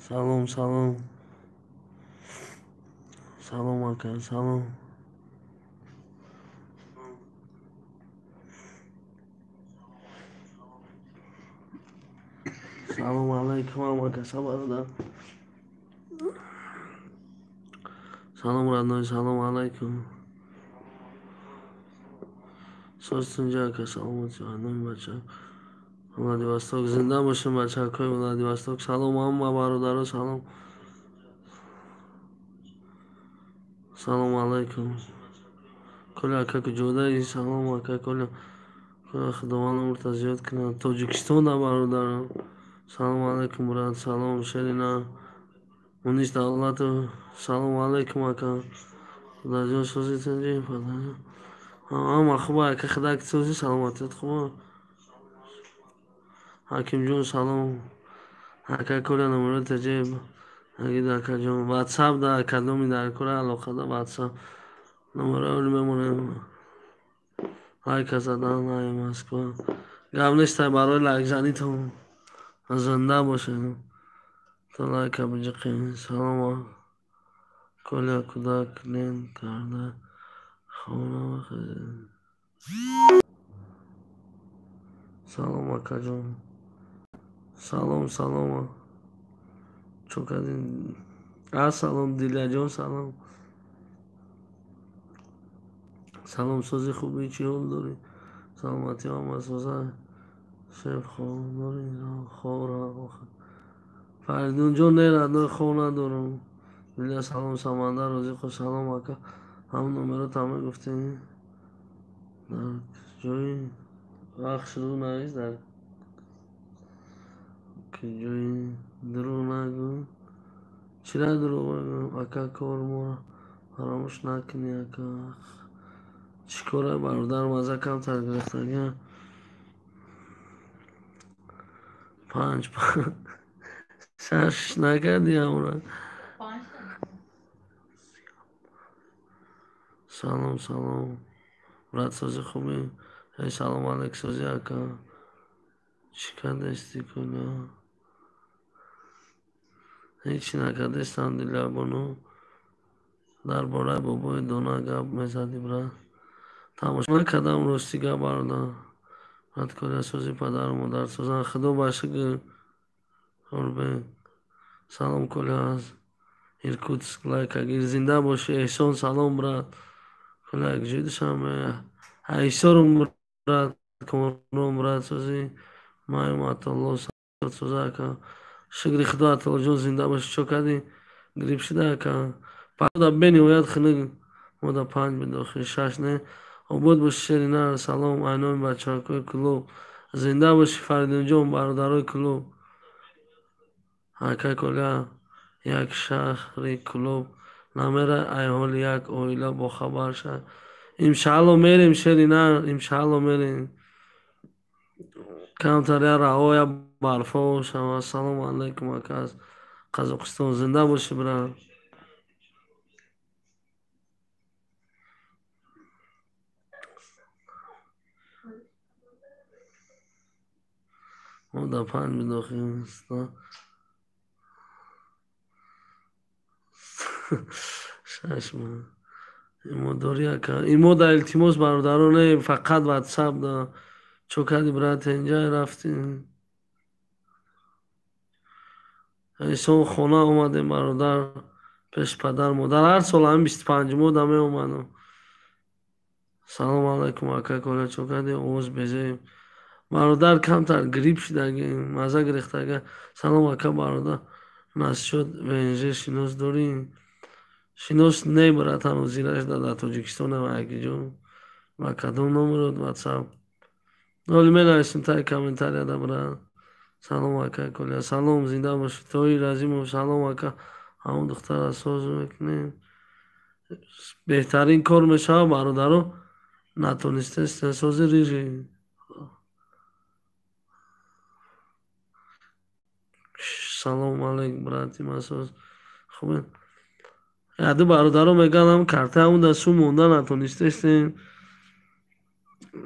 سلام سلام سلام اکا سلام سلام علیکم اکا برادر سلام رادنای سلام علیکم سوستونجا اکا سلامتی رادنای بچه ولادیواستوک زنده باشیم بچه اکای ولادیواستوک سلام همه برادرها سلام سلام علیکم کل اکا که جوده ای سلام اکا کل خداوند عمرت زیاد کنه تاجیکستان دا برادرم سلام علیکم براد سلام شرینا منیش دولت سلام علیکم اکا خدا جان سوزی تنجی اما خوبه اکا خدا که سوزی سلامتیت خوبه حکیم جون سلام اکا کل نمره تجیب اگید اکا جون واتساپ دا اکادمی در کره علاقه دا واتساپ نمره اولی بمونیم لایک زدن های مسکو گم نیسته برای لایک زنی تو زنده باشه تو لایک بجقی سلام کل کودک لین کرده خونه بخیر سلام اکا جون سلام سلام چوکدین سلام دیلیا جون سلام سلام سوزی خوبی چی حال داری سلامتی هم سوزه شیف خواه داری خواه فریدون جون نه خواه ندارم دیلیا سلام سمندر روزی خوش سلام اکا همون نمرات همه گفتیم در جایی وقت شروع نهیست در که جایی درو نگو چرا درو بگم اکا کار ما فراموش نکنی اکا چی کاره برادر مزه کم تر گرفتگی پنج شش نکردی همونه سلام سلام برات سوزی خوبی ای سلام علیک سوزی اکا چی کردستی کنی هیچی نکردستم دیلیا بانو در باره بابای دونا گپ میزدی برات تماشا نکردم راستی گپ برادر برات کلی سوزی پدر و مادر سوزن خدا باشه که قربان سلام کلی از ایرکوتسک لایک اگر زنده باشه احسان سلام برات کلی اگر جیدشم ایسارم برات کمرم برات سوزی مایم الله سوزه اکا شکری خدا اتلا جون زنده باشه چو کردی گریب شده اکا پادا بینی وید خنگ مودا پنج بداخل شش نه عبود باشه شرینا سلام اینام بچه های کلوب زنده باشه فریدون جون برادرای کلوب اکا کلا یک شهری کلوب نمیره ایحال یک اویلا با خبر شد امشالله میریم شرینا امشالله میریم کمتر یا رهوی برفا و شما سلام علیکم اکا از قزاقستان زنده باشی برام ما در پنج بداخیم شش ماه ایما داری اکا ایما در التماس برادرانه فقط واتساپ دا چو کردی برات اینجا رفتیم ایسان خونه آمدیم برادر پیش پدر مادر هر سال هم 25 ماه می اومدم سلام علیکم اکا کلا چو کردی اوز بزیم برادر کمتر گریب شده مزه گرفته سلام اکا برادر نست شد و اینجا شناس داریم شناس نی برات هنو زیرش داده تاجیکستان و اگه جون و کدوم نمرود واتساپ حالی می نویسیم تای کامنتر یاده برات سلام اکا کلا سلام زنده باشی توی رزیم سلام اکا همون دختر از ساز میکنیم بهترین کار میشه برادرو نتونسته استرساز ریجی سلام علیکم براتی مساز خوبه یادو برادرو میگن هم کرته همون دستو مونده نتونسته استیم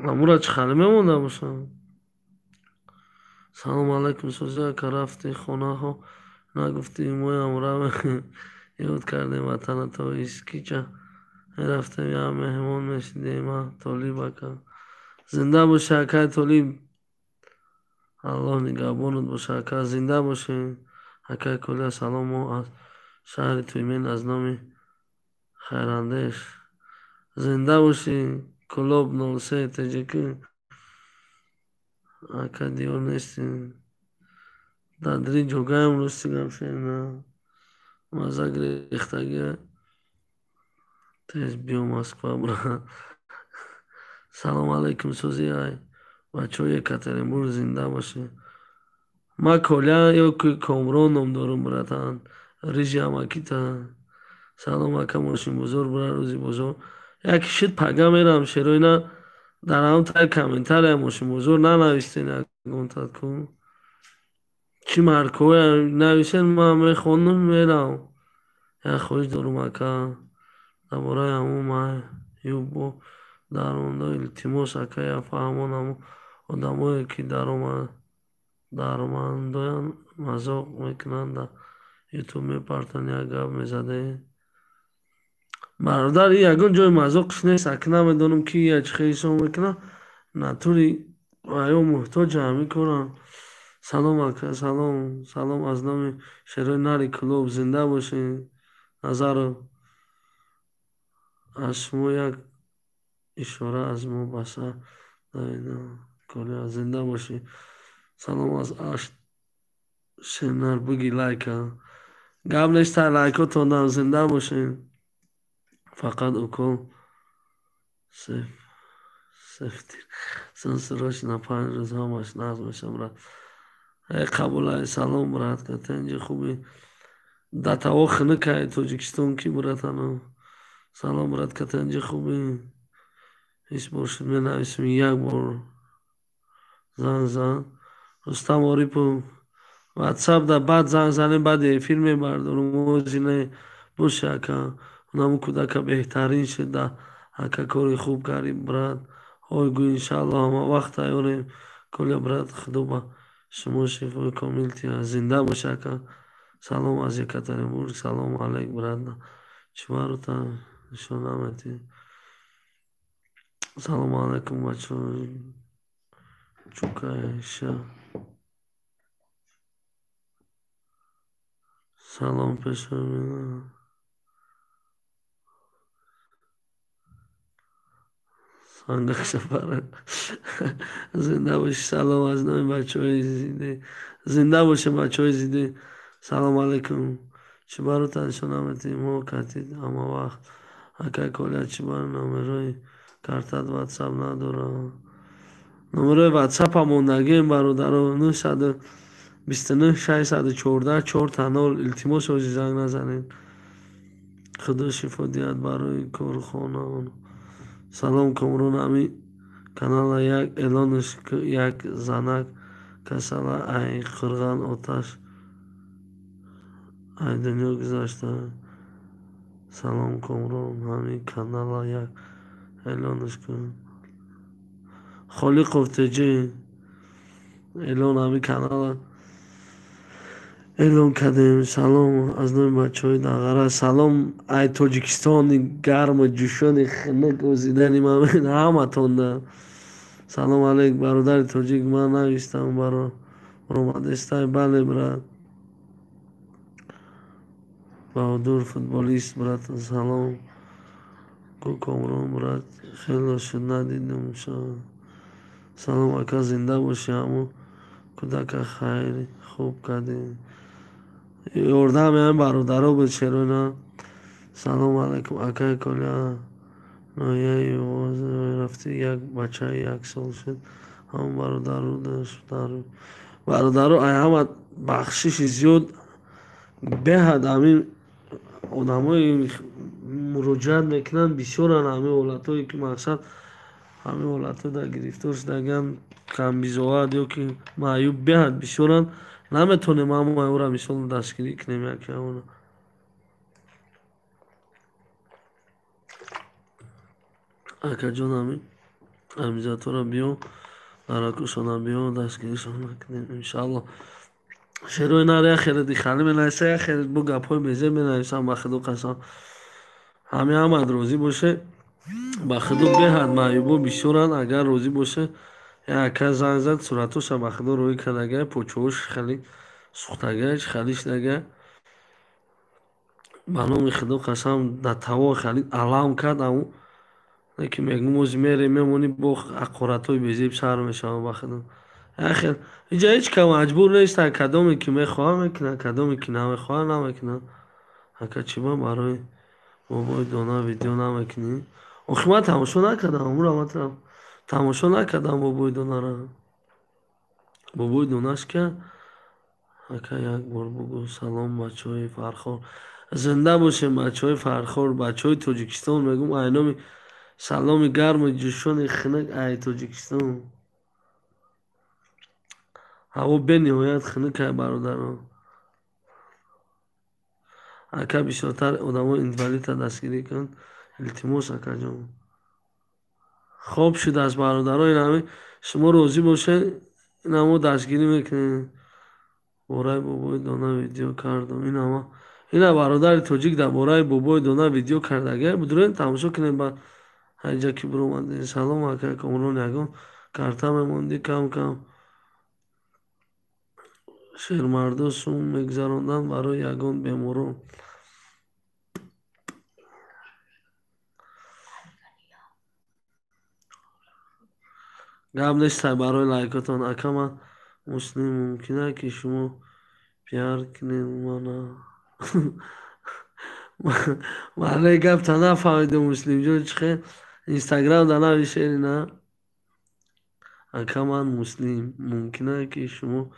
امورا چه خاله میمونده باشم سلام علیکم سوزی اکا رفتی خونه ها نگفتی مویم را یاد کردیم وطن تو ایسکی چه رفتیم یا مهمون میشیدیم تولی بکن زنده باشه اکای تولی الله نگهبانت باشه اکای زنده باشه اکای کلی سلام و از شهر تویمین از نام خیراندیش زنده باشی کلوب 03 تجیکی اکای دیور نیستیم دادری جوگایم رستی گمشین مزا گریختگی تیز بیو مسکوا برا سلام علیکم سوزی های بچه های یکاترینبورگ زنده باشه ما کلیا یا که کامران نام دارم براتان ریجی اماکیتا سلام اکا ماشین بزرگ برا روزی بزرگ یکی شد پگه میرم شروع اینا در هم تای کامنتر ماشین بزرگ ننویستین اگه کن چی مرکوه نویسین ما میخوندم میرم یک خوش دارم اکا درباره همون ما یو با درمانده التماس اکا یا فهمان همون آدمایی که درماندهان مذاق میکنند در یوتیوب میپرتن یک گپ میزده برادر این یگان جای مذاقش نیست اک نمیدونم کی یک خیلی میکنه نطوری آیا محتاج همی کنن سلام اکا سلام از نام شروع نری کلوب زنده باشین نظر از شما یک اشاره از ما بسر داینا کلی زنده باشی سلام از اشت شنر بگی لایکا گب نیست لایکا تاندم زنده باشین فقط اکل سفتیر سنسراش نا 5 روز همش ناز میشم را قبول های سلام برات که تنجی خوبی دتاوا خنه که توجیکستان کی براتانو سلام برات که تنجی خوبی هیچ باشد می نویسم یک بار زن رستم آریپو واتساپ در بعد زنیم بعد فیلم میبردارم موجی نه باشه اکا اونمو کودک بهترین شد اکا کاری خوب کردی برات های گو انشاءالله همه وقت ایاریم کلی برات خدا با شما شفای کامل تیا زنده باشه اکا سلام از یکاترینبورگ سلام علیک برات چوارو تا نشان نمیتی سلام علیکم بچه چوکایشا سلام پسر سانگاک سفره زنده باشی سلام از نام بچه های زیده زنده باشه بچه های زیده سلام علیکم چی بارو تنشان همتی ما کتید اما وقت اکای کلی چی بارو نامروی کارتت واتساپ نداره نمره واتساپ همون نگیم برادر 929 614 4 تنال التماس و زنگ نزنین خدا شفا دیت برای کارخانه سلام کامران امی کانال یک اعلانش یک زنک کسل ای قرغن آتش ای دنیا گذاشته سلام کامران امی کانال یک اعلانش کن خالی قفتجی اعلان امی کانال اعلان کردیم سلام از نوع بچه های دغره سلام ای تاجیکستان گرم جوشان خنک وزیدنی ممین همه تانده سلام علیک برادر تاجیک من نویستم برا رومدسته بله برات بهادر فوتبالیست برات سلام کو کامران برات خیلی شد ندیدم سلام اکا زنده باشی همون کودک خیلی خوب کردیم یاردم هم برادرها بود شروع سلام علیکم اکای کلیا نایه رفتی یک بچه یک سال شد هم برادرو داشت برادرو ای همه بخشش زیاد بهد همین آدم های مراجعت میکنن بسیار همین حالت هایی که مقصد همین حالت ها در گرفتار شدگن کم بیزاوت یا که معیوب بهد بسیارن نمیتونیم همه او را مثال دستگیری کنیم یکی همونه اکا جان همین امیزت را بیان نراکوشان بیان دستگیریشان نکنیم انشاءالله شروع ناره خیلی خالی مناسه خیلی بو گپای بیزه بنویسم با خدو قسم همه آمد روزی باشه با خدو بهد معیوبو بیشورن اگر روزی باشه یک زنگ زد صورتوش با خدو روی کدگه پوچوش خیلی سوختگه خیلیش دگه با نوم خدو قسم در توا خیلی علام کرد امو لیکن میگم موز میره میمونی با اقورتوی بیزیب سر میشم با خدو آخر اینجا هیچ که مجبور نیست کدومی که میخواه میکنه کدومی که نمیخواه نمیکنه هکا چی با برای بابای دونا ویدیو نمیکنی آخه من تماشا نکردم امور مطلب تماشا نکردم بابای دونا را بابای دوناش که هکا یک بار بگو سلام بچه های فرخور زنده باشیم بچه های فرخور بچه های توجیکستان میگم اینامی سلامی گرم جوشون خنک ای توجیکستان هوا به نهایت خنک ای برادران اکا بیشتر آدم ها انوالید دستگیری کن التماس اکا جان خوب شد از برادران این همه شما روزی باشه این همه دستگیری میکنه بورای بابای دونا ویدیو کردم این همه این برادر توجیک در بورای بابای دونا ویدیو کرده اگر بدرین تماشا کنیم با هیجا کی برو مندین سلام اکا کامرون یکم کرتا میموندی کم کم شیر مردو سوم میگذراندن برای یگان بمورون گم نیست برای لایکاتان اکا من مسلم ممکنه که شما پیار کنین مانا محله گپ تا نفهمیده مسلم جون چخه اینستاگرام دا نویشه نه اکا من مسلم ممکنه که شما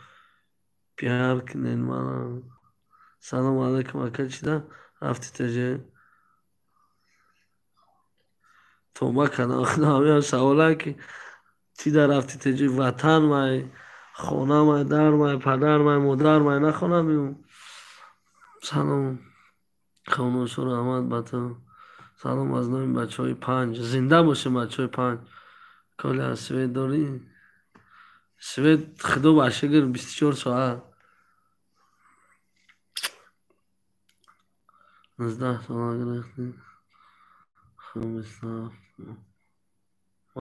پیار کنین مانا سلام علیکم اکا چی دا رفتی تجه توبه کنه همه هم سواله که چی دا رفتی تجه وطن مای خونه مای در مای پدر مای مادر مای نخونه میون سلام خانم شور احمد بطن سلام از نویم بچه های 5 زنده باشه بچه های 5 کالی از سوید داری سوید خدا باشه گر 24 ساعت 19 ساعت گرفتیم خب